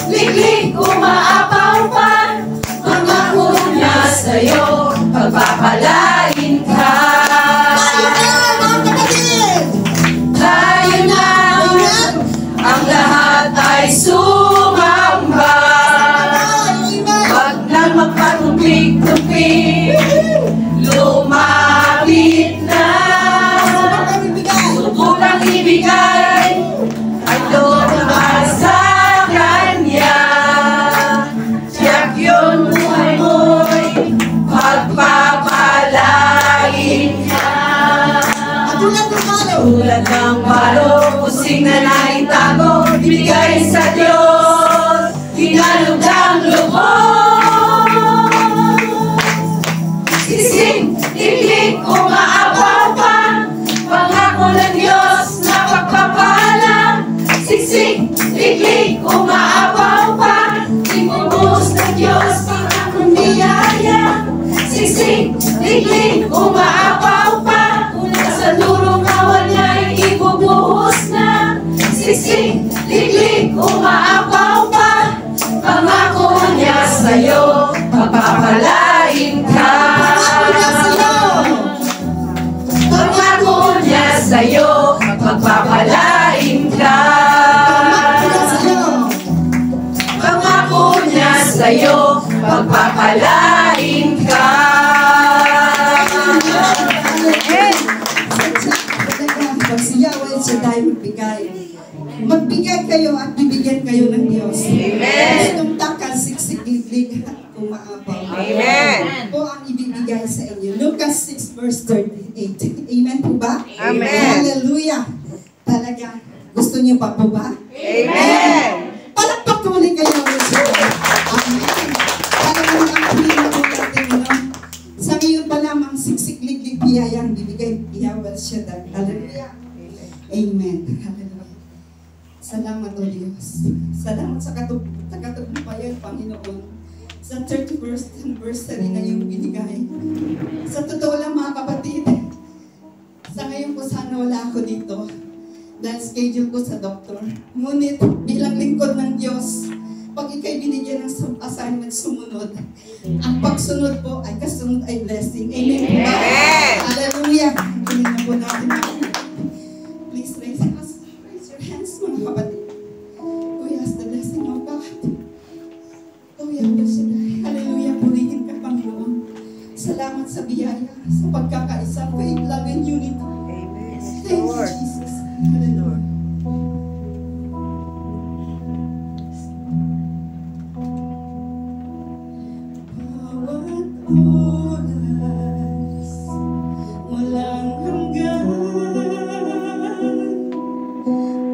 Liglig, umaapaw pa, mga kulong niya sa'yo. pagpapalain ka. Tayo na, ang lahat ay sumamba. Wag na magpatumpik-tumpik, lumapit na. Subukang ibigay ay doon sa Kanya. Tiyak yun buhay mo'y pagpapalain ka. Tulad ng balo, kusing na naitago, ibigay sa Diyos, hinalog ang lubos. Sisig, titik, umaapaw pa, pangako ng Diyos na pagpapala. Siksik, titik, umaapaw pa, ibubuhos ng Diyos pangakong biyaya. Siksik, titik, umaapaw pa, sa lurong kawan niya'y ibubuhos na. Siksik, titik, umaapaw pa, pangako niya sa'yo, pagpapalain ka. Pangako niya sa'yo, pagpapalain ka. Pangako niya sa'yo, pagpapalain ka. Pag siyawin siya tayo magbigay. Magbigay kayo at bibigyan kayo ng Diyos. Amen. Itong takal, siksik-liglig at umaapaw. Amen. Po ang ibibigay sa inyo. Lucas 6 verse 38. Amen po ba? Amen. Hallelujah. Talaga. Gusto niyo pa po ba? Amen. Palakpak ko ulit kayo. Amen. Talaga ang pinag po natin, no? Sa ngayon pa lamang, siksik-liglig biyayang bibigay. Iyawal siya dahil. Hallelujah. Amen. Hallelujah. Salamat o Diyos. Salamat sa katagumpayan, Panginoon. Sa 31st anniversary na yung binigay. Sa totoo lang mga kapatid, sa ngayon po sana wala ako dito. Dahil schedule ko sa doktor. Ngunit bilang lingkod ng Diyos, pag ikay binigyan ng assignment, sumunod. Ang pagsunod po ay kasunod ay blessing. Amen. Amen. Hallelujah. Tingnan po natin. Please raise your hands, mga kapatid. We ask the blessing of God. Hallelujah. Purihin ka, Panginoon. Salamat sa biyaya, sa pagkakaisa, faith, love, and unity. Amen. Thank you, Jesus. Hallelujah. Oras, walang hanggan,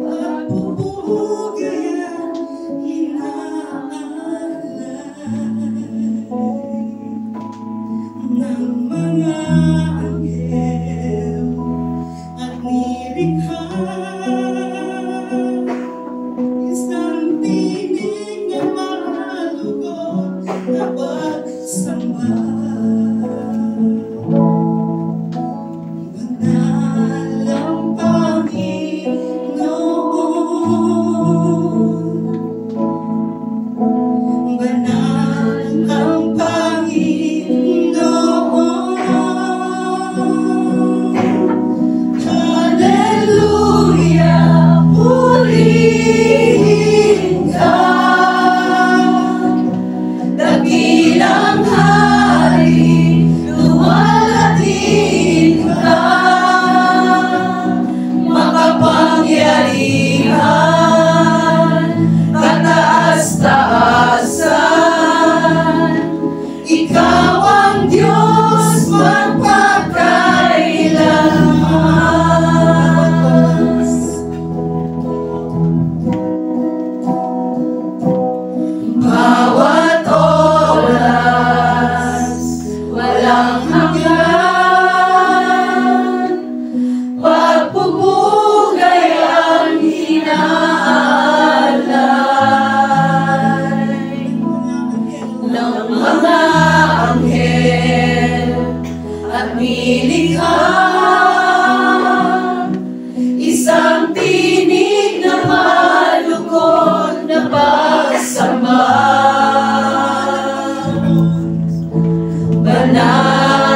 pagbubugayan, inaalay ng mga anghel at nilikha. Isang tinig na malugod na pagsamba. Banal ang Panginoon. Banal ang Panginoon. Hallelujah, purihin ka. Dakilang hari, luwalhatin ka. Makapangyarihan, kataas-taasan, ikaw ang Diyos magpakailanman. Bawat oras, walang hanggan, pagpupugay ang inaalay ng mga anghel at nilikha. Isang tinig na malugod na pagsamba. Banal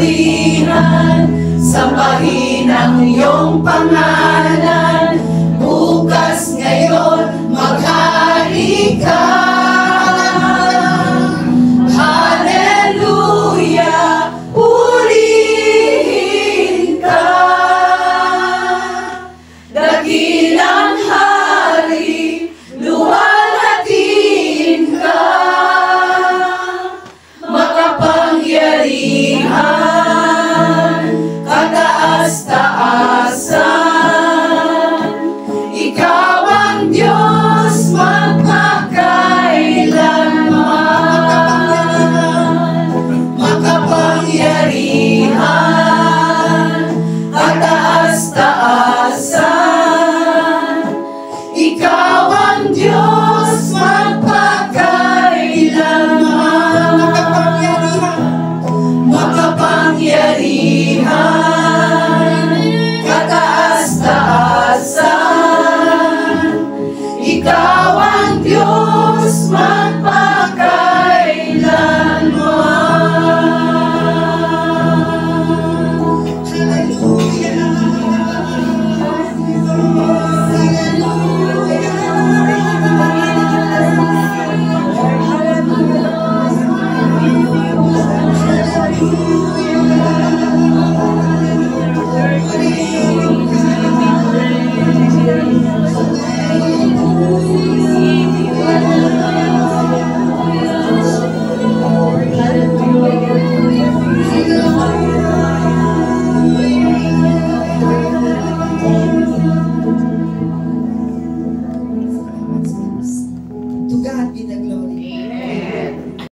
kapangyarihan, sambahin ang iyong pangalan.